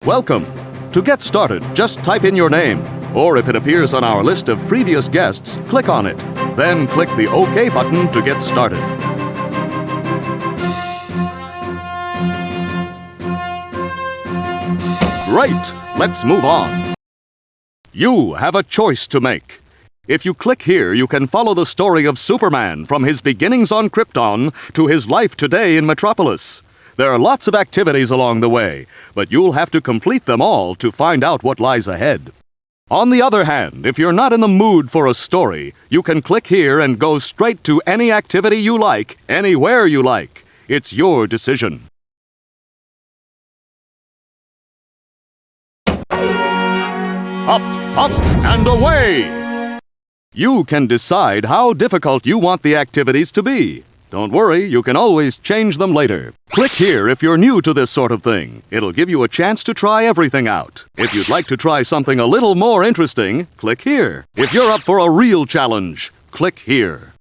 Welcome. To get started, just type in your name, or if it appears on our list of previous guests, click on it. Then click the OK button to get started. Great! Let's move on. You have a choice to make. If you click here, you can follow the story of Superman from his beginnings on Krypton to his life today in Metropolis. There are lots of activities along the way, but you'll have to complete them all to find out what lies ahead. On the other hand, if you're not in the mood for a story, you can click here and go straight to any activity you like, anywhere you like. It's your decision. Up, up, and away! You can decide how difficult you want the activities to be. Don't worry, you can always change them later. Click here if you're new to this sort of thing. It'll give you a chance to try everything out. If you'd like to try something a little more interesting, click here. If you're up for a real challenge, click here.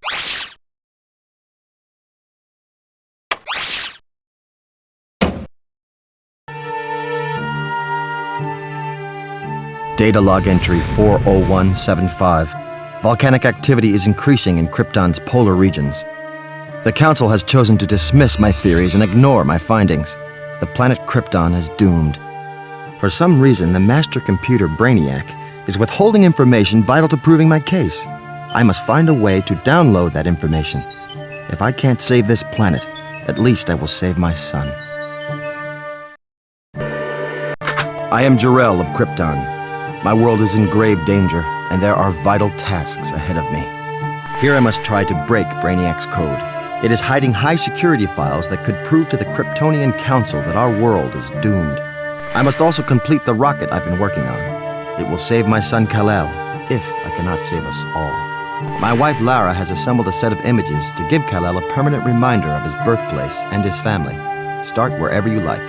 Data log entry 40175. Volcanic activity is increasing in Krypton's polar regions. The Council has chosen to dismiss my theories and ignore my findings. The planet Krypton is doomed. For some reason, the master computer Brainiac is withholding information vital to proving my case. I must find a way to download that information. If I can't save this planet, at least I will save my son. I am Jor-El of Krypton. My world is in grave danger, and there are vital tasks ahead of me. Here I must try to break Brainiac's code. It is hiding high-security files that could prove to the Kryptonian Council that our world is doomed. I must also complete the rocket I've been working on. It will save my son Kal-El, if I cannot save us all. My wife Lara has assembled a set of images to give Kal-El a permanent reminder of his birthplace and his family. Start wherever you like.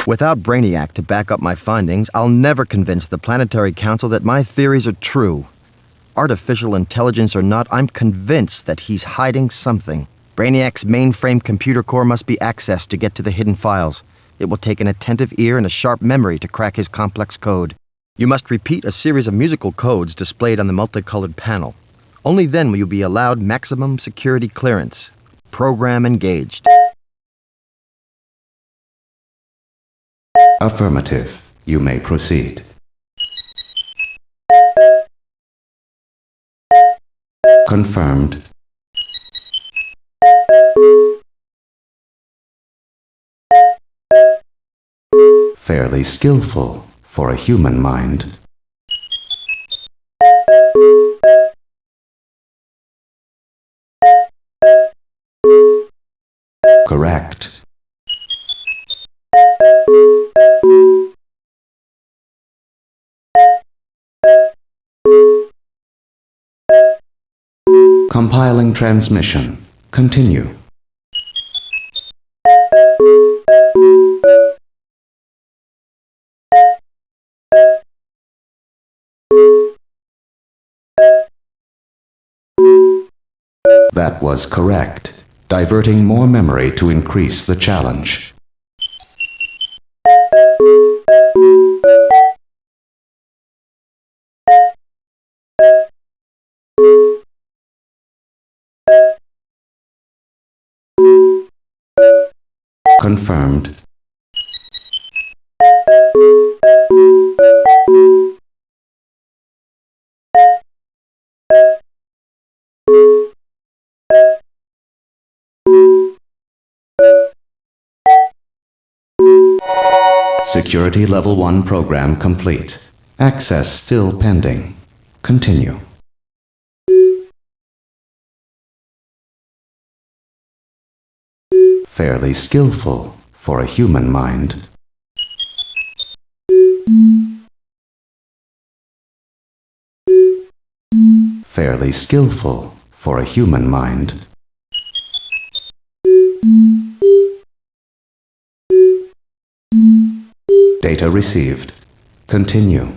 Without Brainiac to back up my findings, I'll never convince the Planetary Council that my theories are true. Artificial intelligence or not, I'm convinced that he's hiding something. Brainiac's mainframe computer core must be accessed to get to the hidden files. It will take an attentive ear and a sharp memory to crack his complex code. You must repeat a series of musical codes displayed on the multicolored panel. Only then will you be allowed maximum security clearance. Program engaged. Affirmative. You may proceed. Confirmed. Fairly skillful for a human mind. Correct. Compiling transmission. Continue. That was correct. Diverting more memory to increase the challenge. Confirmed. Security Level 1 program complete. Access still pending. Continue. Fairly skillful for a human mind. Fairly skillful for a human mind. Data received. Continue.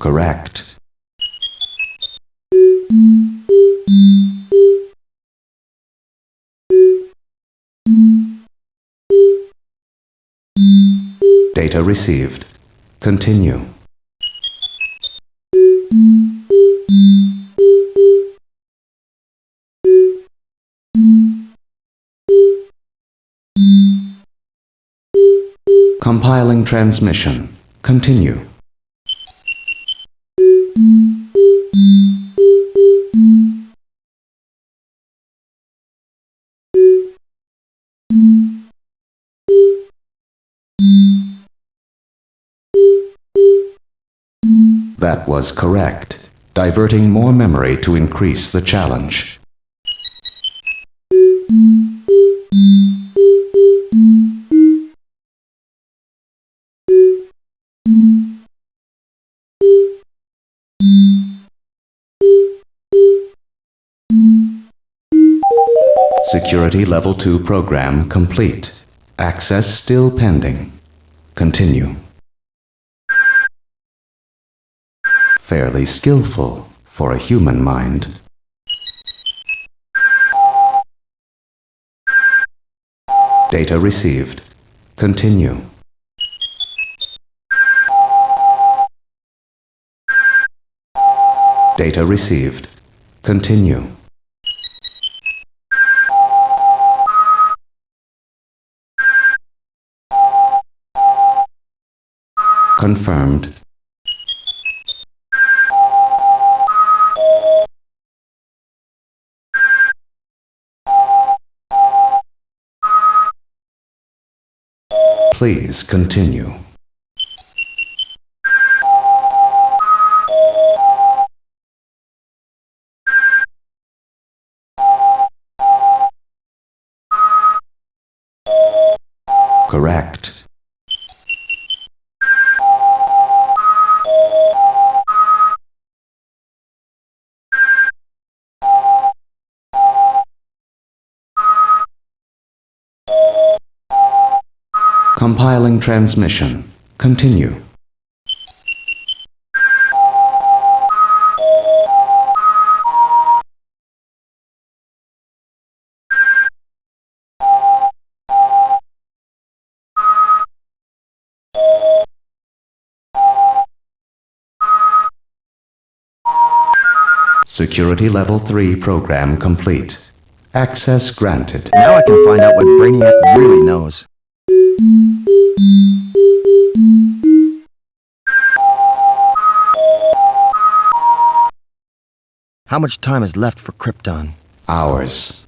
Correct. Data received. Continue. Compiling transmission. Continue. That was correct, diverting more memory to increase the challenge. Security Level 2 program complete. Access still pending. Continue. Fairly skillful for a human mind. Data received. Continue. Data received. Continue. Confirmed. Please continue. Correct. Compiling transmission. Continue. Security Level 3 program complete. Access granted. Now I can find out what Brainiac really knows. How much time is left for Krypton? Hours.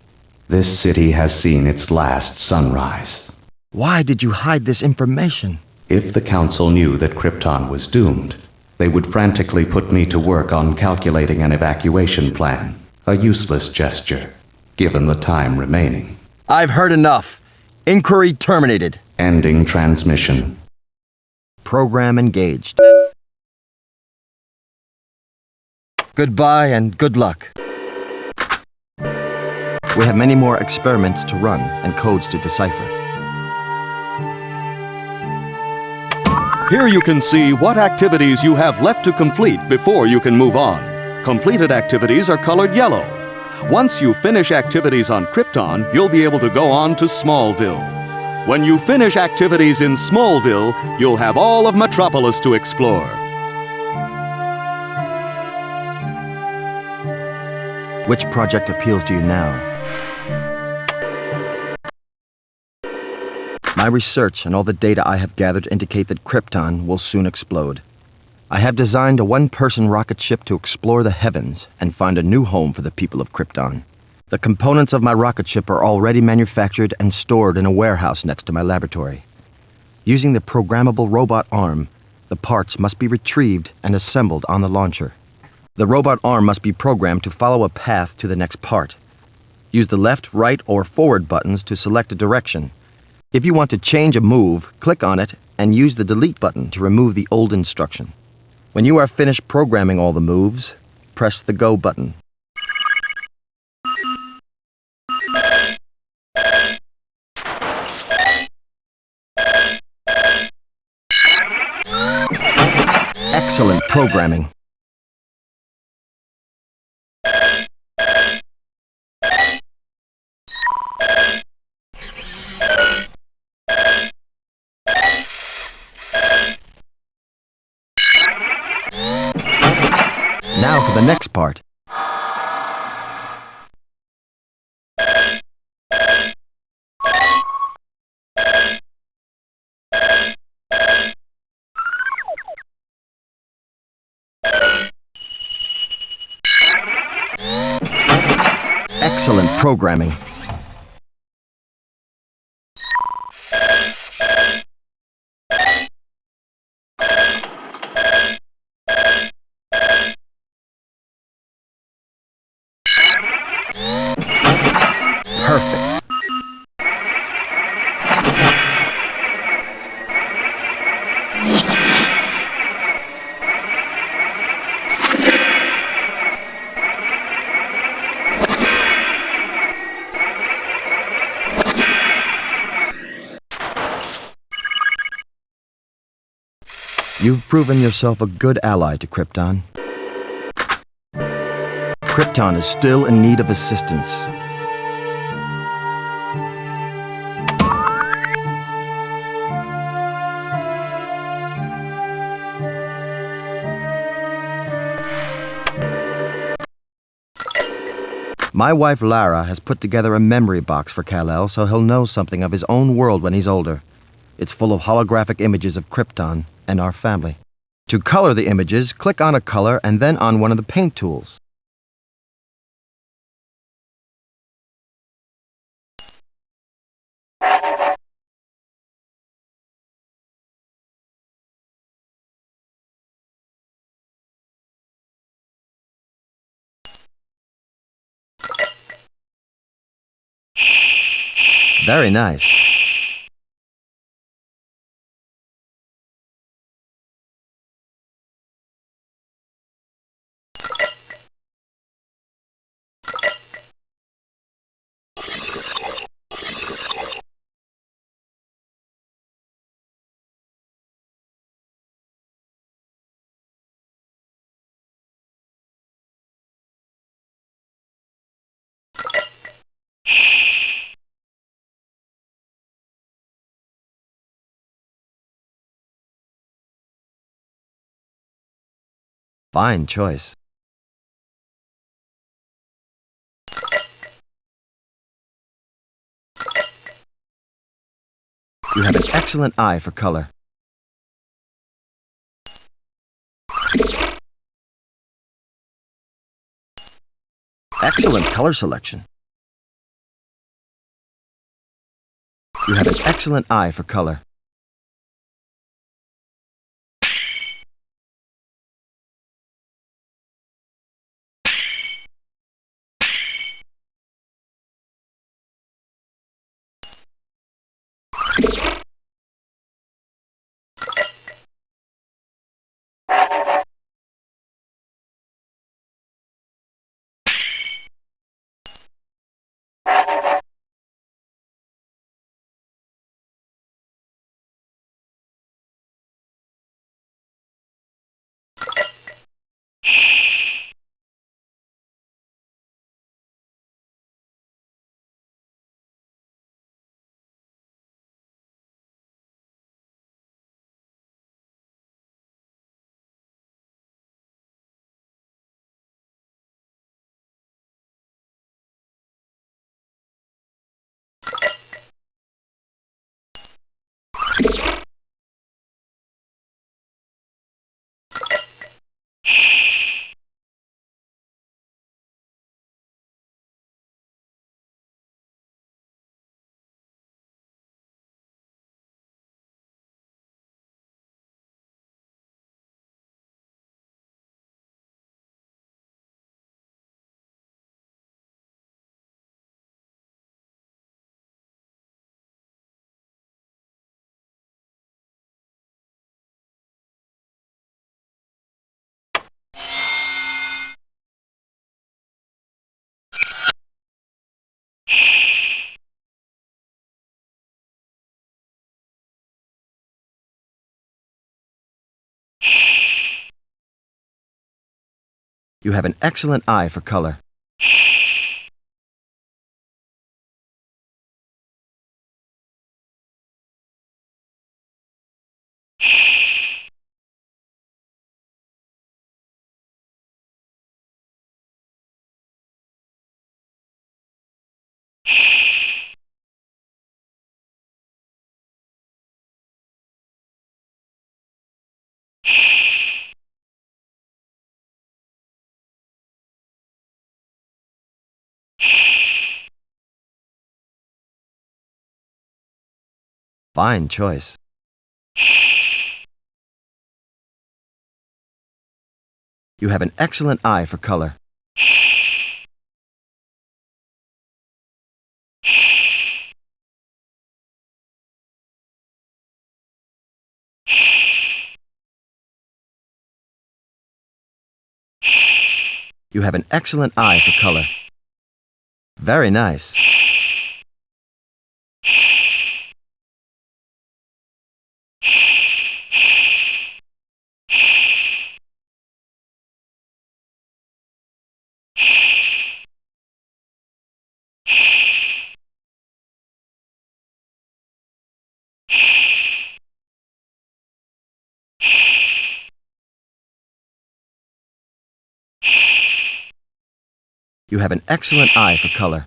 This city has seen its last sunrise. Why did you hide this information? If the Council knew that Krypton was doomed, they would frantically put me to work on calculating an evacuation plan. A useless gesture, given the time remaining. I've heard enough. Inquiry terminated. Ending transmission. Program engaged. Goodbye and good luck. We have many more experiments to run and codes to decipher. Here you can see what activities you have left to complete before you can move on. Completed activities are colored yellow. Once you finish activities on Krypton, you'll be able to go on to Smallville. When you finish activities in Smallville, you'll have all of Metropolis to explore. Which project appeals to you now? My research and all the data I have gathered indicate that Krypton will soon explode. I have designed a one-person rocket ship to explore the heavens and find a new home for the people of Krypton. The components of my rocket ship are already manufactured and stored in a warehouse next to my laboratory. Using the programmable robot arm, the parts must be retrieved and assembled on the launcher. The robot arm must be programmed to follow a path to the next part. Use the left, right, or forward buttons to select a direction. If you want to change a move, click on it and use the delete button to remove the old instruction. When you are finished programming all the moves, press the go button. Excellent programming. Now for the next part. Excellent programming. Perfect. You've proven yourself a good ally to Krypton. Krypton is still in need of assistance. My wife Lara has put together a memory box for Kal-El so he'll know something of his own world when he's older. It's full of holographic images of Krypton and our family. To color the images, click on a color and then on one of the paint tools. Very nice. Fine choice. You have an excellent eye for color. Excellent color selection. You have an excellent eye for color. You have an excellent eye for color. Fine choice. You have an excellent eye for color. You have an excellent eye for color. Very nice. You have an excellent eye for color.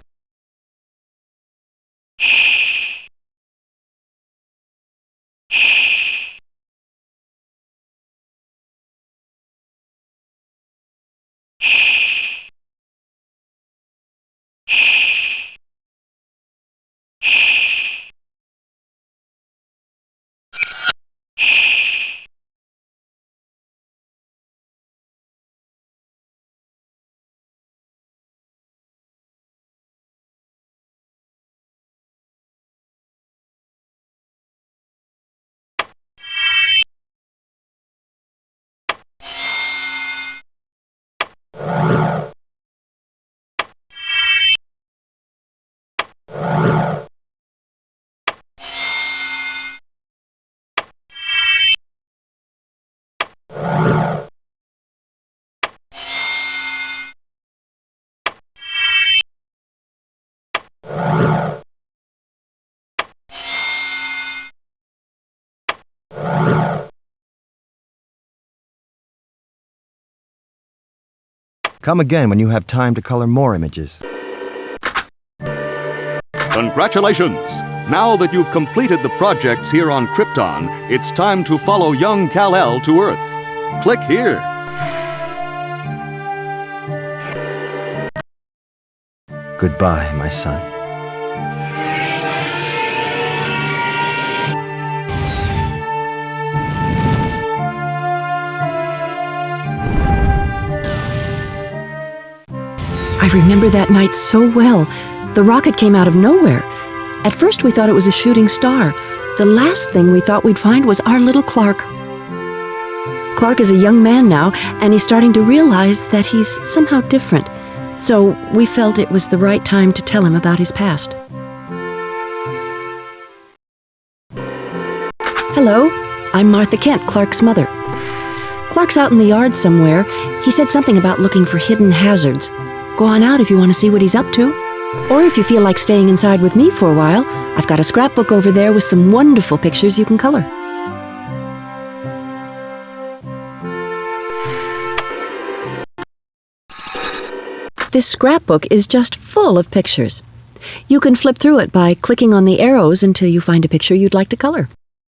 Come again when you have time to color more images. Congratulations! Now that you've completed the projects here on Krypton, it's time to follow young Kal-El to Earth. Click here. Goodbye, my son. I remember that night so well. The rocket came out of nowhere. At first we thought it was a shooting star. The last thing we thought we'd find was our little Clark. Clark is a young man now, and he's starting to realize that he's somehow different. So we felt it was the right time to tell him about his past. Hello, I'm Martha Kent, Clark's mother. Clark's out in the yard somewhere. He said something about looking for hidden hazards. Go on out if you want to see what he's up to. Or if you feel like staying inside with me for a while, I've got a scrapbook over there with some wonderful pictures you can color. This scrapbook is just full of pictures. You can flip through it by clicking on the arrows until you find a picture you'd like to color.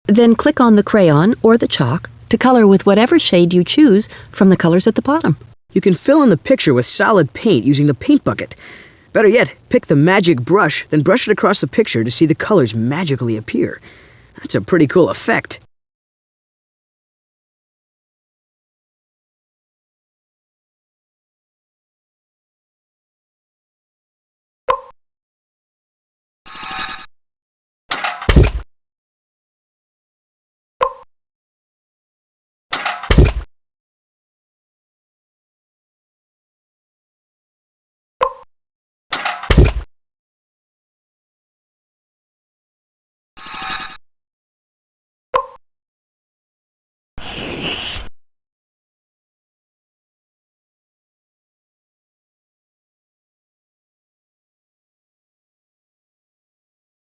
Then click on the crayon or the chalk to color with whatever shade you choose from the colors at the bottom. You can fill in the picture with solid paint using the paint bucket. Better yet, pick the magic brush, then brush it across the picture to see the colors magically appear. That's a pretty cool effect.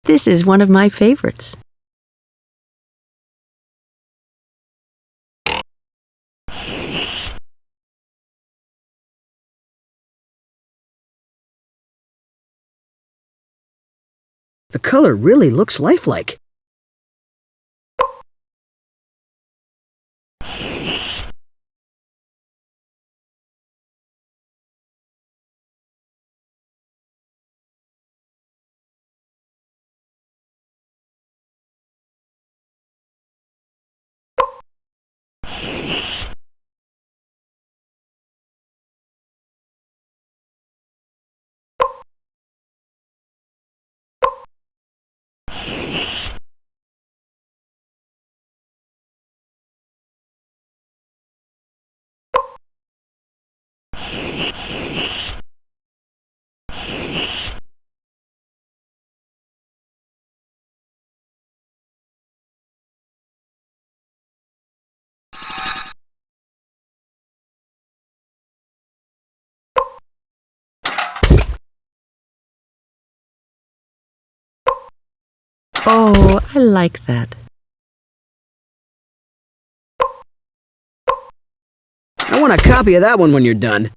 This is one of my favorites. The color really looks lifelike. Oh, I like that. I want a copy of that one when you're done.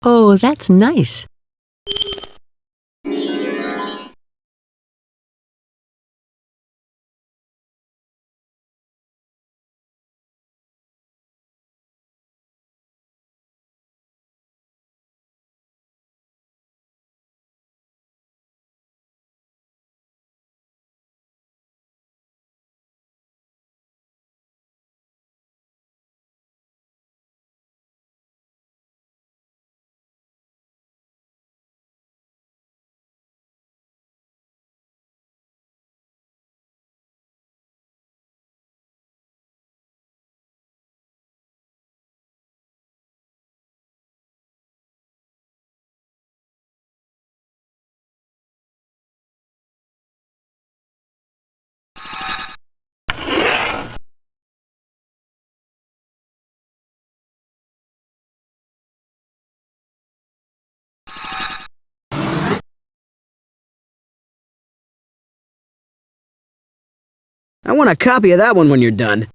Oh, that's nice. I want a copy of that one when you're done.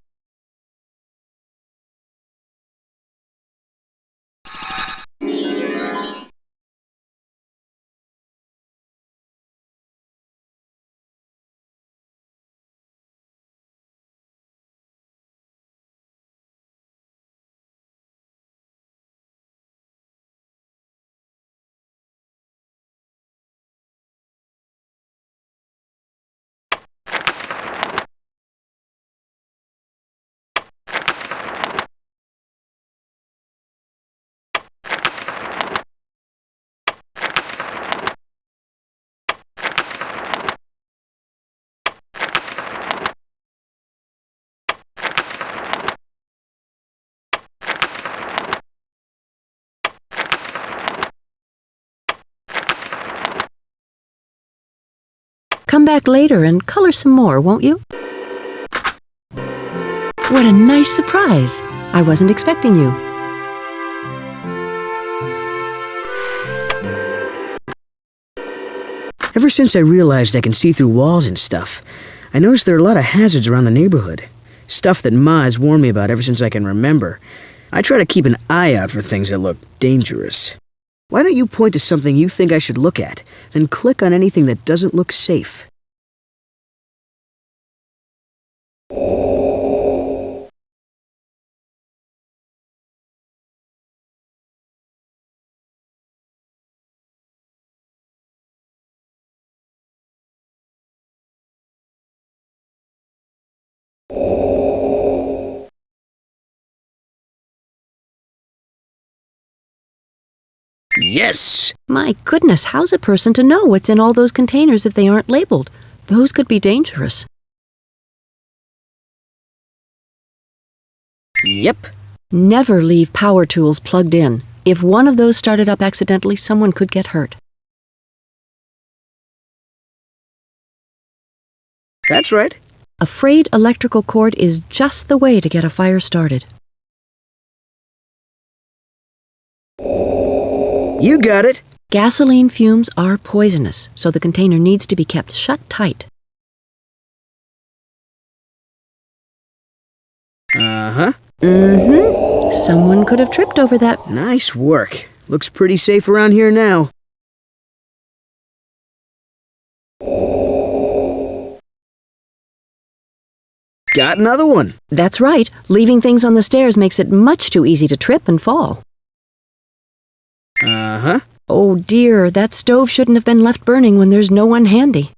Come back later and color some more, won't you? What a nice surprise. I wasn't expecting you. Ever since I realized I can see through walls and stuff, I noticed there are a lot of hazards around the neighborhood. Stuff that Ma has warned me about ever since I can remember. I try to keep an eye out for things that look dangerous. Why don't you point to something you think I should look at, then click on anything that doesn't look safe? Yes! My goodness, how's a person to know what's in all those containers if they aren't labeled? Those could be dangerous. Yep. Never leave power tools plugged in. If one of those started up accidentally, someone could get hurt. That's right. A frayed electrical cord is just the way to get a fire started. You got it. Gasoline fumes are poisonous, so the container needs to be kept shut tight. Uh-huh. Someone could have tripped over that. Nice work. Looks pretty safe around here now. Got another one. That's right. Leaving things on the stairs makes it much too easy to trip and fall. Uh-huh. Oh dear, that stove shouldn't have been left burning when there's no one handy.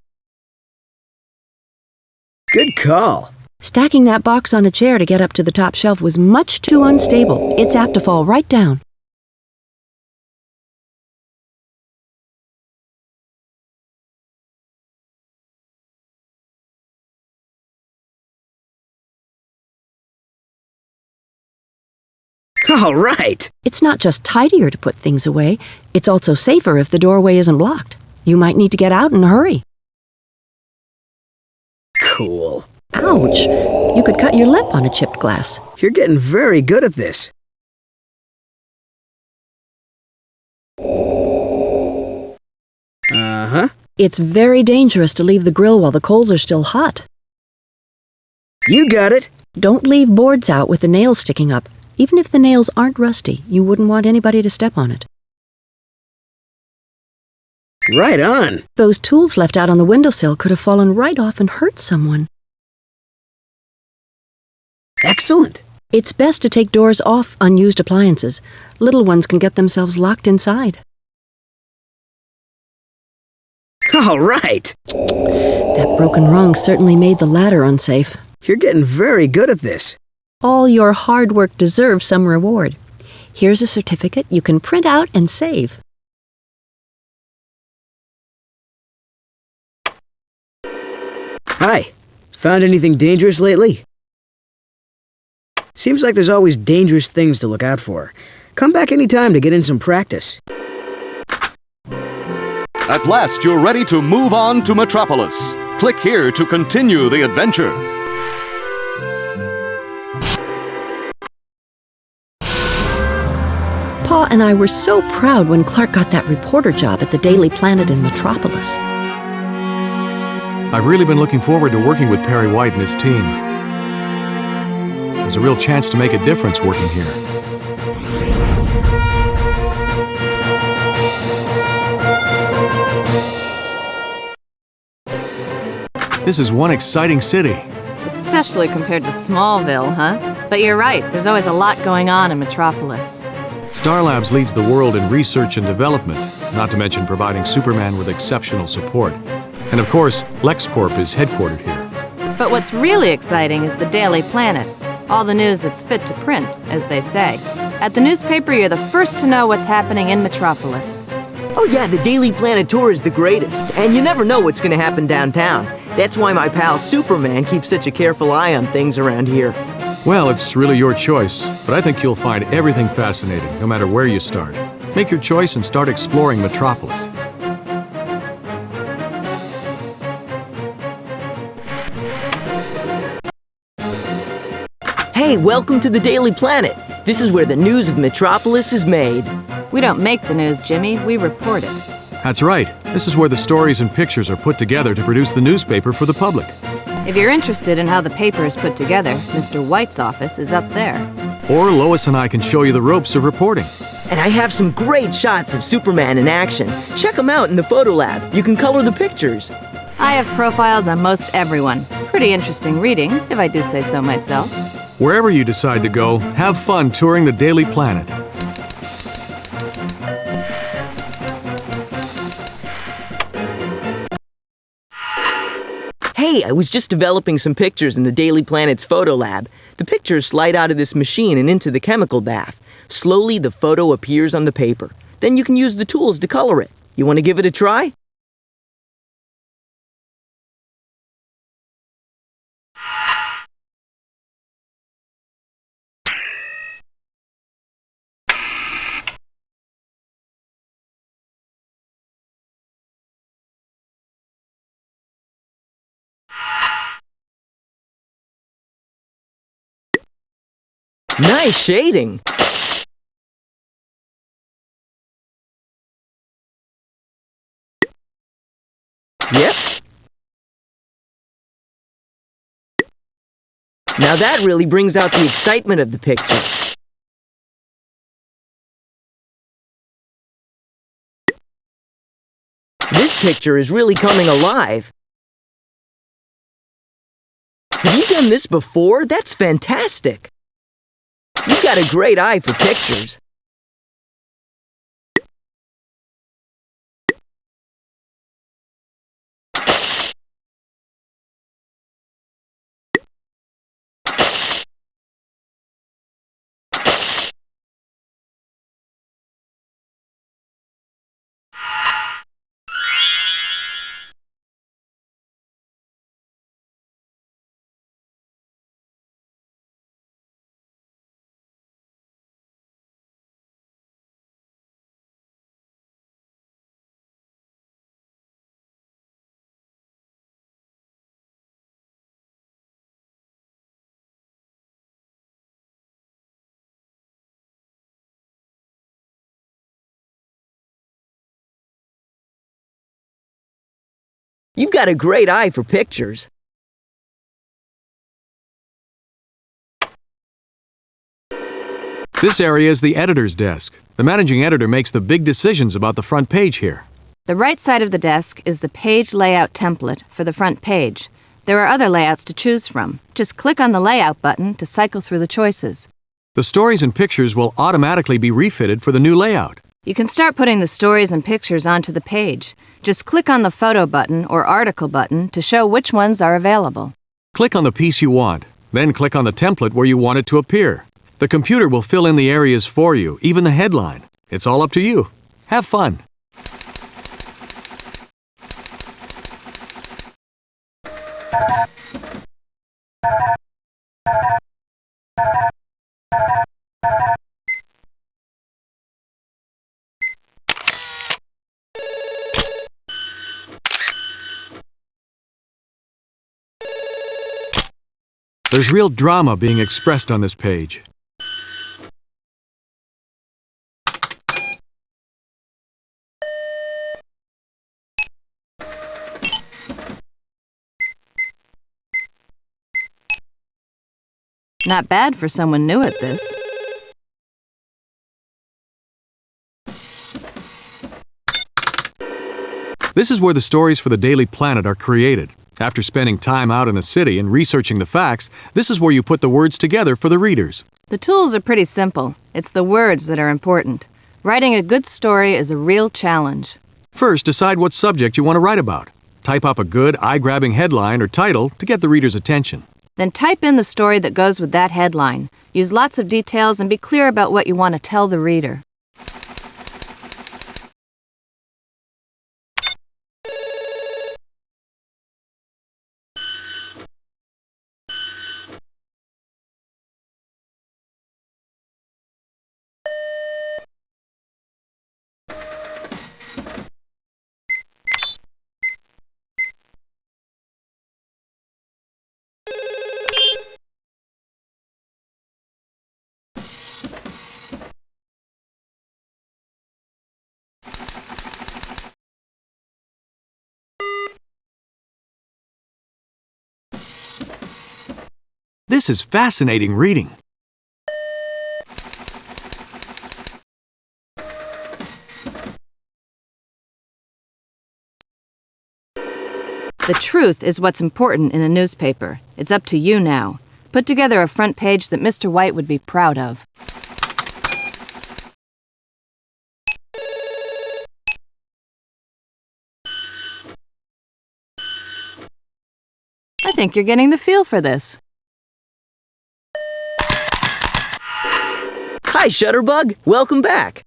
Good call. Stacking that box on a chair to get up to the top shelf was much too unstable. It's apt to fall right down. All right. It's not just tidier to put things away, it's also safer if the doorway isn't blocked. You might need to get out in a hurry. Cool. Ouch! You could cut your lip on a chipped glass. You're getting very good at this. Uh-huh. It's very dangerous to leave the grill while the coals are still hot. You got it. Don't leave boards out with the nails sticking up. Even if the nails aren't rusty, you wouldn't want anybody to step on it. Right on. Those tools left out on the windowsill could have fallen right off and hurt someone. Excellent. It's best to take doors off unused appliances. Little ones can get themselves locked inside. All right. That broken rung certainly made the ladder unsafe. You're getting very good at this. All your hard work deserves some reward. Here's a certificate you can print out and save. Hi. Found anything dangerous lately? Seems like there's always dangerous things to look out for. Come back anytime to get in some practice. At last, you're ready to move on to Metropolis. Click here to continue the adventure. Pa and I were so proud when Clark got that reporter job at the Daily Planet in Metropolis. I've really been looking forward to working with Perry White and his team. There's a real chance to make a difference working here. This is one exciting city. Especially compared to Smallville, huh? But you're right, there's always a lot going on in Metropolis. Star Labs leads the world in research and development, not to mention providing Superman with exceptional support. And of course, LexCorp is headquartered here. But what's really exciting is the Daily Planet. All the news that's fit to print, as they say. At the newspaper, you're the first to know what's happening in Metropolis. Oh yeah, the Daily Planet tour is the greatest, and you never know what's gonna happen downtown. That's why my pal Superman keeps such a careful eye on things around here. Well, it's really your choice, but I think you'll find everything fascinating, no matter where you start. Make your choice and start exploring Metropolis. Hey, welcome to the Daily Planet. This is where the news of Metropolis is made. We don't make the news, Jimmy, we report it. That's right. This is where the stories and pictures are put together to produce the newspaper for the public. If you're interested in how the paper is put together, Mr. White's office is up there. Or Lois and I can show you the ropes of reporting. And I have some great shots of Superman in action. Check them out in the photo lab. You can color the pictures. I have profiles on most everyone. Pretty interesting reading, if I do say so myself. Wherever you decide to go, have fun touring the Daily Planet. Hey, I was just developing some pictures in the Daily Planet's photo lab. The pictures slide out of this machine and into the chemical bath. Slowly, the photo appears on the paper. Then you can use the tools to color it. You want to give it a try? Nice shading. Yep. Now that really brings out the excitement of the picture. This picture is really coming alive. Have you done this before? That's fantastic. You've got a great eye for pictures. You've got a great eye for pictures. This area is the editor's desk. The managing editor makes the big decisions about the front page here. The right side of the desk is the page layout template for the front page. There are other layouts to choose from. Just click on the layout button to cycle through the choices. The stories and pictures will automatically be refitted for the new layout. You can start putting the stories and pictures onto the page. Just click on the photo button or article button to show which ones are available. Click on the piece you want, then click on the template where you want it to appear. The computer will fill in the areas for you, even the headline. It's all up to you. Have fun. There's real drama being expressed on this page. Not bad for someone new at this. This is where the stories for the Daily Planet are created. After spending time out in the city and researching the facts, this is where you put the words together for the readers. The tools are pretty simple. It's the words that are important. Writing a good story is a real challenge. First, decide what subject you want to write about. Type up a good, eye-grabbing headline or title to get the reader's attention. Then type in the story that goes with that headline. Use lots of details and be clear about what you want to tell the reader. This is fascinating reading. The truth is what's important in a newspaper. It's up to you now. Put together a front page that Mr. White would be proud of. I think you're getting the feel for this. Hi, Shutterbug. Welcome back.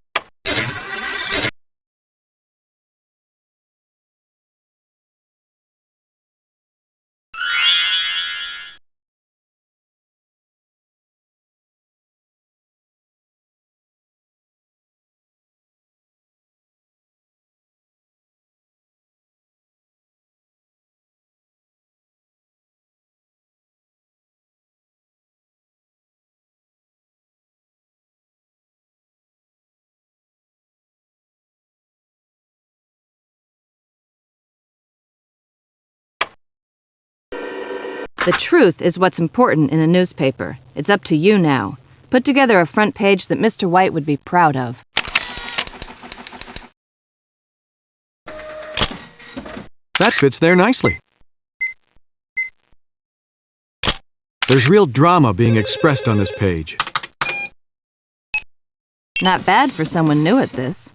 The truth is what's important in a newspaper. It's up to you now. Put together a front page that Mr. White would be proud of. That fits there nicely. There's real drama being expressed on this page. Not bad for someone new at this.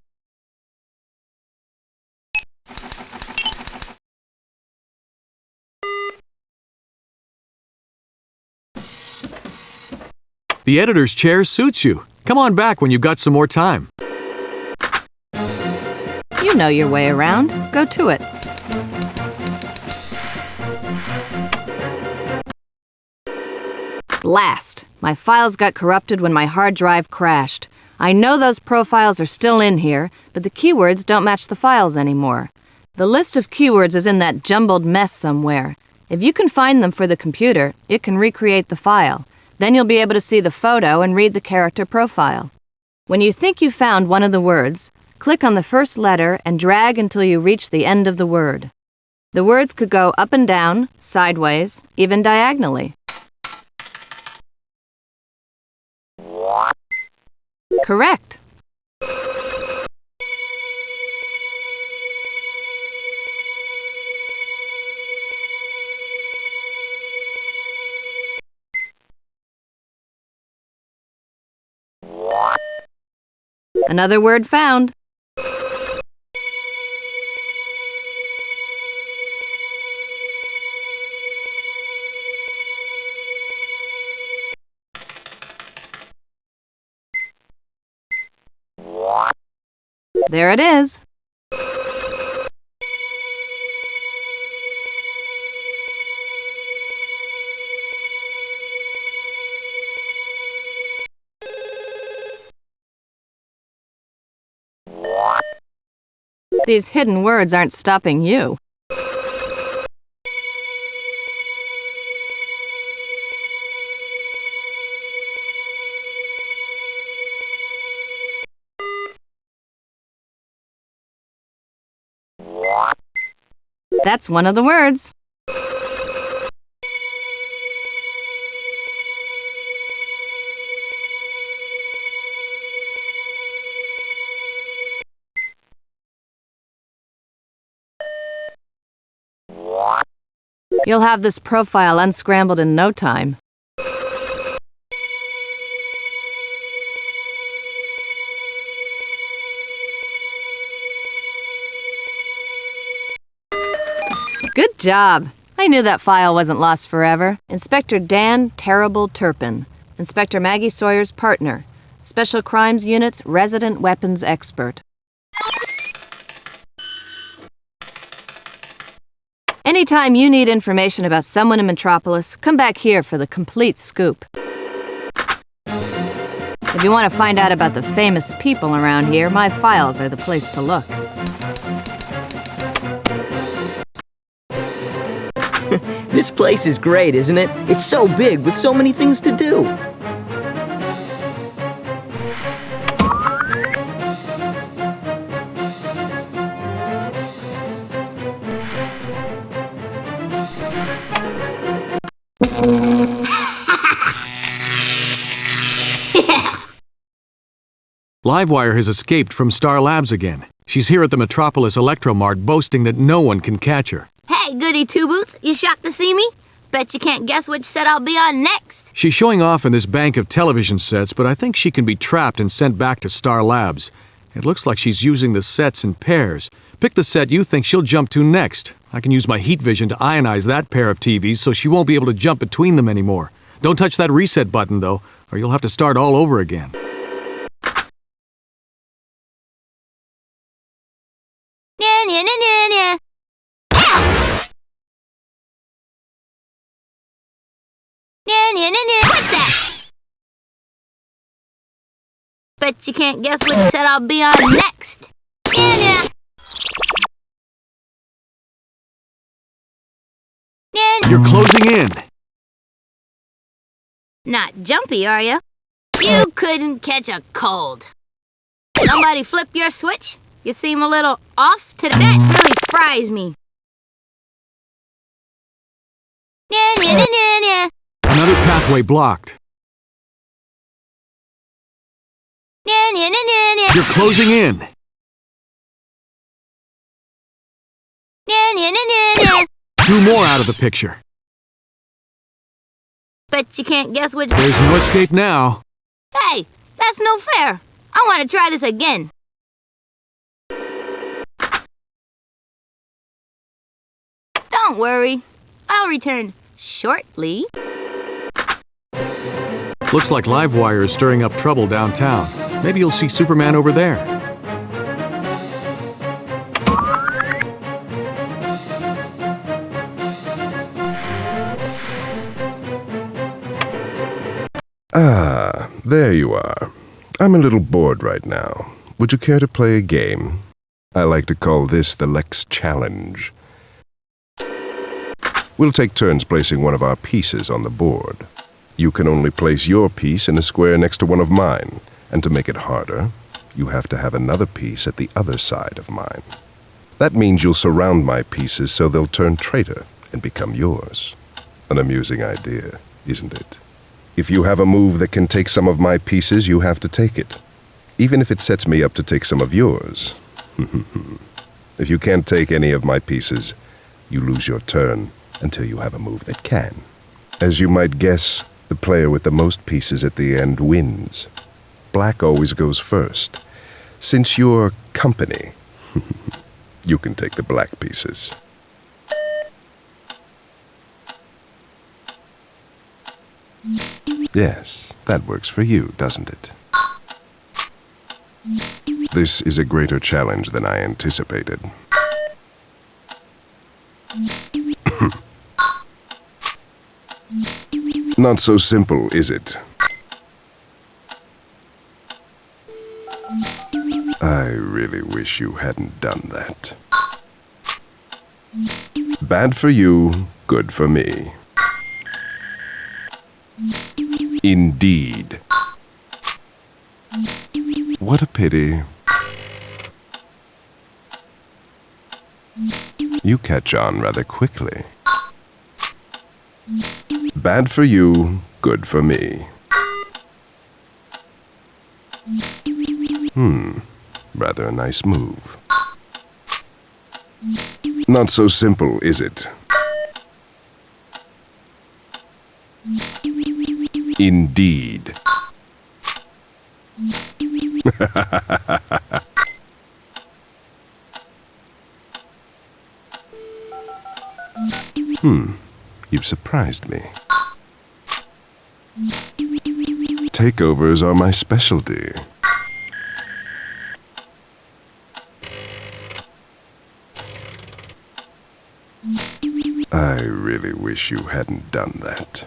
The editor's chair suits you. Come on back when you've got some more time. You know your way around. Go to it. Blast! My files got corrupted when my hard drive crashed. I know those profiles are still in here, but the keywords don't match the files anymore. The list of keywords is in that jumbled mess somewhere. If you can find them for the computer, it can recreate the file. Then you'll be able to see the photo and read the character profile. When you think you found one of the words, click on the first letter and drag until you reach the end of the word. The words could go up and down, sideways, even diagonally. Correct. Another word found. There it is. These hidden words aren't stopping you. That's one of the words. You'll have this profile unscrambled in no time. Good job. I knew that file wasn't lost forever. Inspector Dan Terrible Turpin. Inspector Maggie Sawyer's partner. Special Crimes Unit's resident weapons expert. Anytime you need information about someone in Metropolis, come back here for the complete scoop. If you want to find out about the famous people around here, my files are the place to look. This place is great, isn't it? It's so big with so many things to do. Livewire has escaped from Star Labs again. She's here at the Metropolis Electromart boasting that no one can catch her. Hey, goody two-boots, you shocked to see me? Bet you can't guess which set I'll be on next. She's showing off in this bank of television sets, but I think she can be trapped and sent back to Star Labs. It looks like she's using the sets in pairs. Pick the set you think she'll jump to next. I can use my heat vision to ionize that pair of TVs so she won't be able to jump between them anymore. Don't touch that reset button, though, or you'll have to start all over again. Quit that! Bet you can't guess which set I'll be on next. You're closing in. Not jumpy, are you? You couldn't catch a cold. Somebody flip your switch? You seem a little off today. That really fries me. Nya, nya, nya, nya, nya. Another pathway blocked. Nya, nya, nya, nya, nya. You're closing in. Nya, nya, nya, nya, nya. 2 more out of the picture. Bet you can't guess which. There's no escape now. Hey, that's no fair. I want to try this again. Don't worry. I'll return shortly. Looks like Livewire is stirring up trouble downtown. Maybe you'll see Superman over there. Ah, there you are. I'm a little bored right now. Would you care to play a game? I like to call this the Lex Challenge. We'll take turns placing one of our pieces on the board. You can only place your piece in a square next to one of mine, and to make it harder, you have to have another piece at the other side of mine. That means you'll surround my pieces so they'll turn traitor and become yours. An amusing idea, isn't it? If you have a move that can take some of my pieces, you have to take it, even if it sets me up to take some of yours. If you can't take any of my pieces, you lose your turn until you have a move that can. As you might guess, the player with the most pieces at the end wins. Black always goes first. Since you're company, you can take the black pieces. Yes, that works for you, doesn't it? This is a greater challenge than I anticipated. Not so simple, is it? I really wish you hadn't done that. Bad for you, good for me. Indeed. What a pity. You catch on rather quickly. Bad for you, good for me. Rather a nice move. Not so simple, is it? Indeed. You've surprised me. Takeovers are my specialty. I really wish you hadn't done that.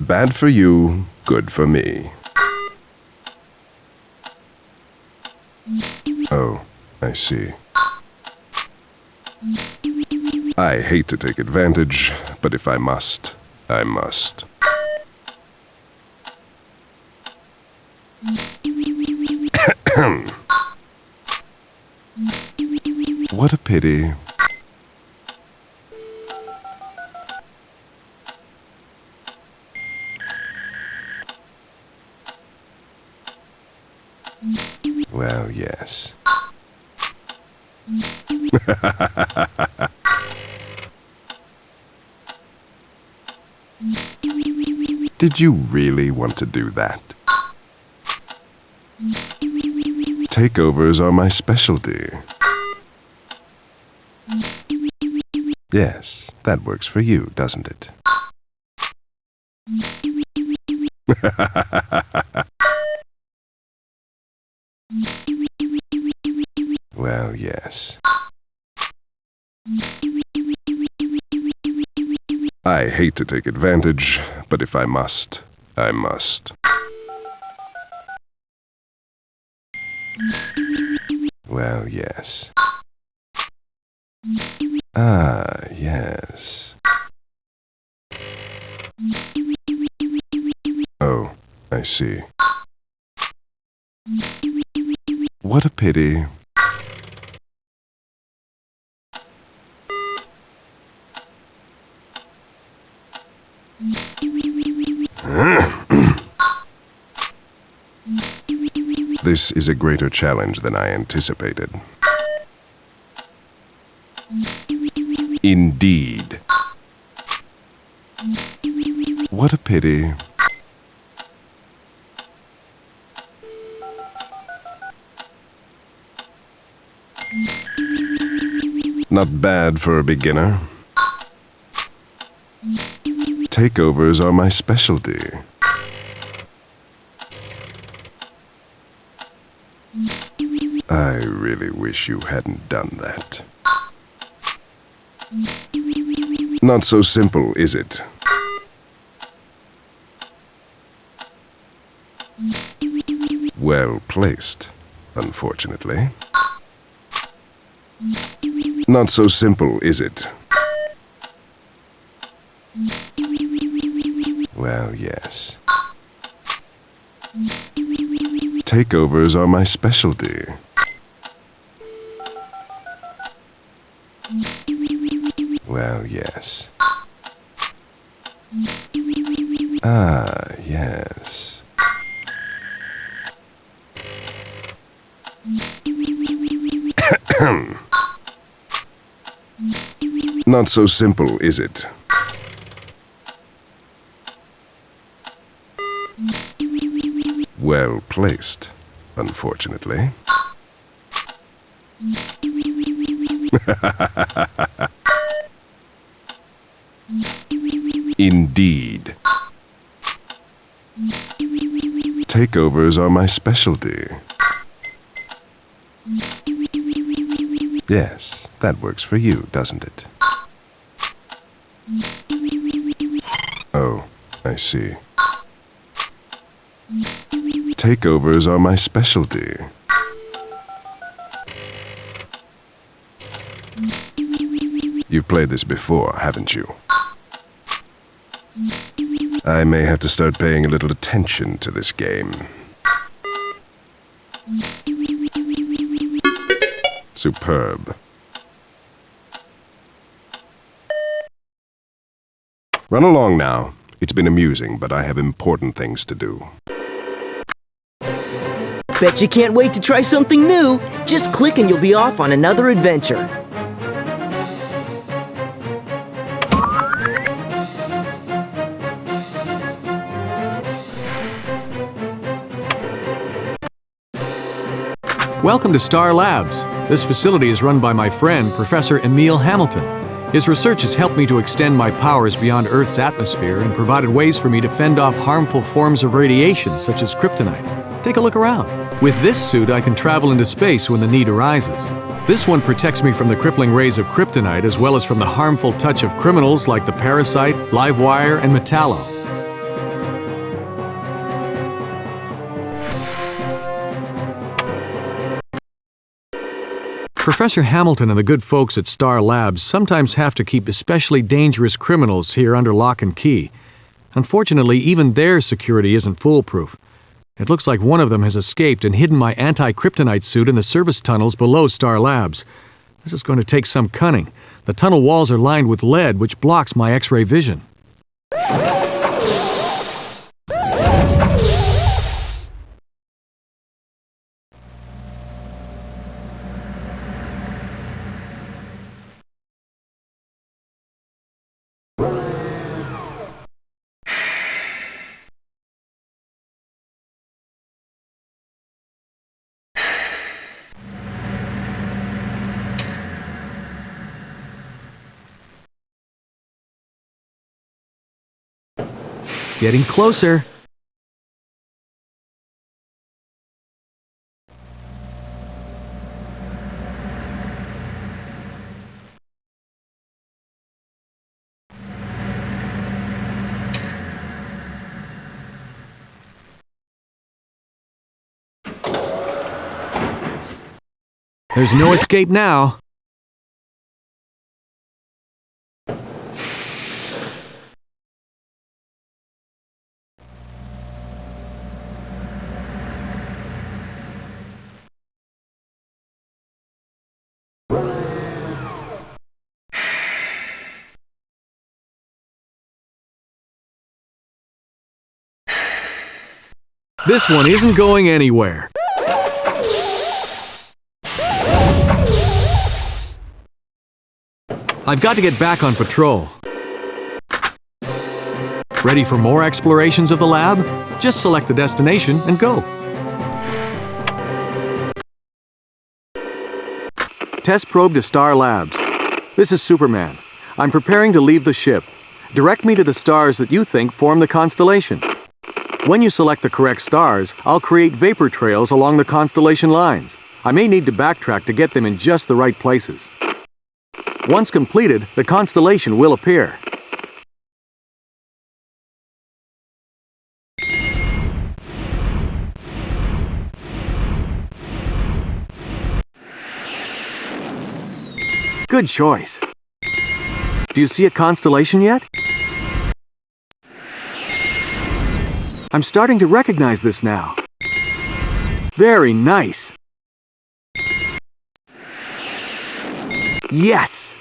Bad for you, good for me. Oh, I see. I hate to take advantage, but if I must, I must. What a pity. Well, yes. Did you really want to do that? Takeovers are my specialty. Yes, that works for you, doesn't it? Well, yes. I hate to take advantage, but if I must, I must. Well, yes. Ah, yes. Oh, I see. What a pity. this is a greater challenge than I anticipated. Indeed. What a pity. Not bad for a beginner. Takeovers are my specialty. I really wish you hadn't done that. Not so simple, is it? Well placed, unfortunately. Not so simple, is it? Well, yes. Takeovers are my specialty. Well, yes. Ah, yes. Not so simple, is it? Well placed, unfortunately. Indeed. Takeovers are my specialty. Yes, that works for you, doesn't it? Oh, I see. Takeovers are my specialty. You've played this before, haven't you? I may have to start paying a little attention to this game. Superb. Run along now. It's been amusing, but I have important things to do. Bet you can't wait to try something new. Just click and you'll be off on another adventure. Welcome to Star Labs. This facility is run by my friend, Professor Emil Hamilton. His research has helped me to extend my powers beyond Earth's atmosphere and provided ways for me to fend off harmful forms of radiation, such as kryptonite. Take a look around. With this suit, I can travel into space when the need arises. This one protects me from the crippling rays of kryptonite, as well as from the harmful touch of criminals like the Parasite, Livewire, and Metallo. Professor Hamilton and the good folks at Star Labs sometimes have to keep especially dangerous criminals here under lock and key. Unfortunately, even their security isn't foolproof. It looks like one of them has escaped and hidden my anti-kryptonite suit in the service tunnels below Star Labs. This is going to take some cunning. The tunnel walls are lined with lead, which blocks my X-ray vision. Getting closer. There's no escape now. This one isn't going anywhere. I've got to get back on patrol. Ready for more explorations of the lab? Just select the destination and go. Test probe to Star Labs. This is Superman. I'm preparing to leave the ship. Direct me to the stars that you think form the constellation. When you select the correct stars, I'll create vapor trails along the constellation lines. I may need to backtrack to get them in just the right places. Once completed, the constellation will appear. Good choice. Do you see a constellation yet? I'm starting to recognize this now. Very nice. Yes!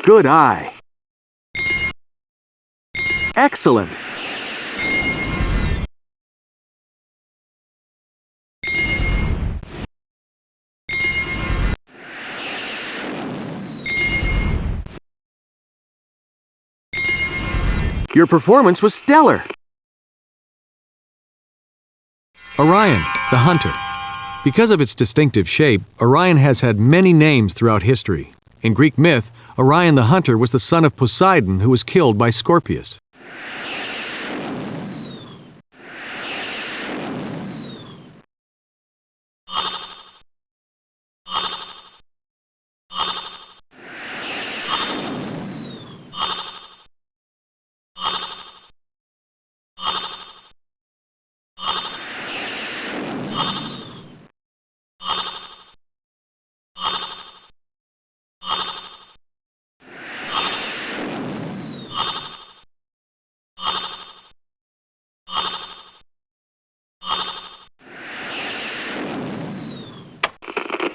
Good eye. Excellent. Your performance was stellar. Orion, the hunter. Because of its distinctive shape, Orion has had many names throughout history. In Greek myth, Orion the hunter was the son of Poseidon who was killed by Scorpius.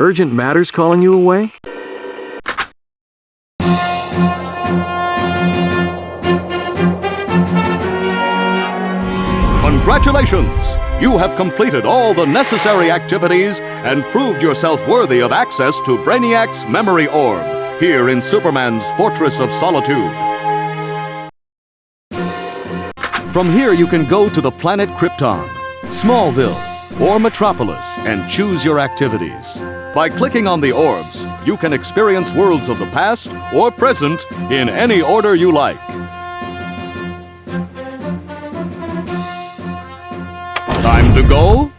Urgent matters calling you away? Congratulations! You have completed all the necessary activities and proved yourself worthy of access to Brainiac's memory orb here in Superman's Fortress of Solitude. From here you can go to the planet Krypton, Smallville, or Metropolis and choose your activities. By clicking on the orbs, you can experience worlds of the past or present in any order you like. Time to go?